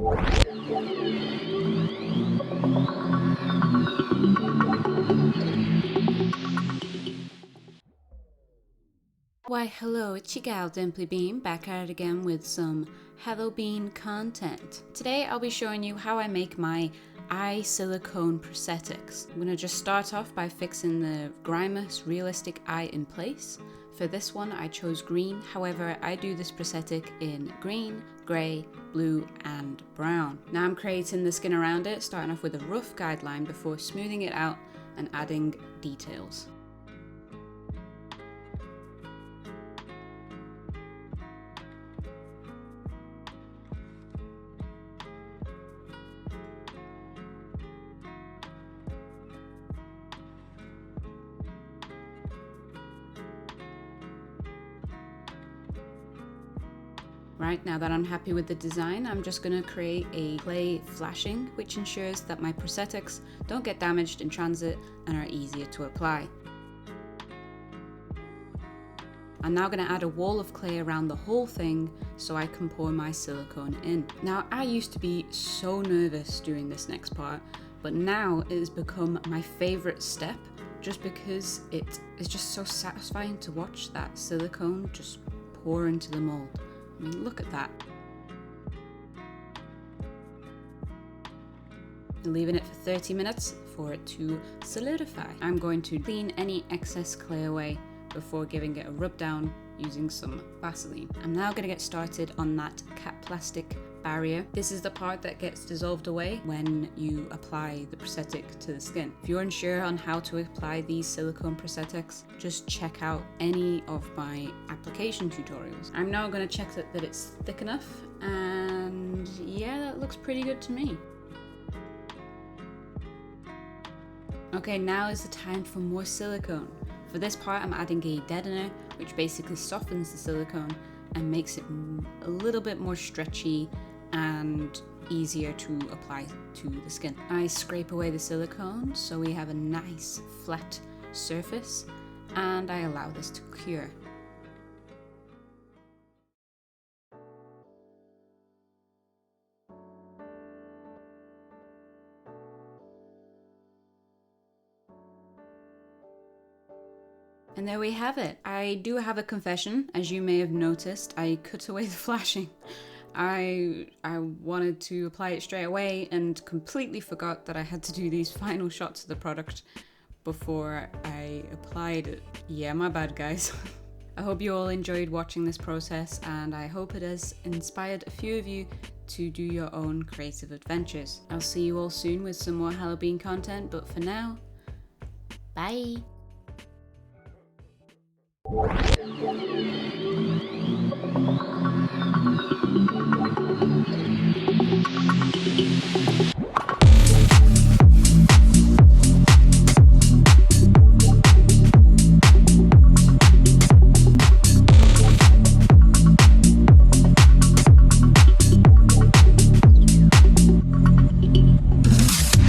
Why hello, it's your gal ZomBean back at it again with some Halloween content. Today I'll be showing you how I make my eye silicone prosthetics. I'm going to just start off by fixing the Grimace realistic eye in place. For this one I chose green, however I do this prosthetic in green, grey, blue and brown. Now I'm creating the skin around it, starting off with a rough guideline before smoothing it out and adding details. Right, now that I'm happy with the design, I'm just going to create a clay flashing, which ensures that my prosthetics don't get damaged in transit and are easier to apply. I'm now going to add a wall of clay around the whole thing so I can pour my silicone in. Now, I used to be so nervous doing this next part, but now it has become my favourite step just because it is just so satisfying to watch that silicone just pour into the mold. I mean, look at that. And leaving it for 30 minutes for it to solidify. I'm going to clean any excess clay away before giving it a rub down using some Vaseline. I'm now going to get started on that cap plastic barrier. This is the part that gets dissolved away when you apply the prosthetic to the skin. If you're unsure on how to apply these silicone prosthetics, just check out any of my application tutorials. I'm now going to check that it's thick enough, and yeah, that looks pretty good to me. Okay, now is the time for more silicone. For this part, I'm adding a deadener, which basically softens the silicone and makes it a little bit more stretchy and easier to apply to the skin. I scrape away the silicone so we have a nice flat surface, and I allow this to cure. And there we have it. I do have a confession, as you may have noticed. I cut away the flashing. I wanted to apply it straight away and completely forgot that I had to do these final shots of the product before I applied it. Yeah, my bad, guys. I hope you all enjoyed watching this process, and I hope it has inspired a few of you to do your own creative adventures. I'll see you all soon with some more Halloween content, but for now, bye!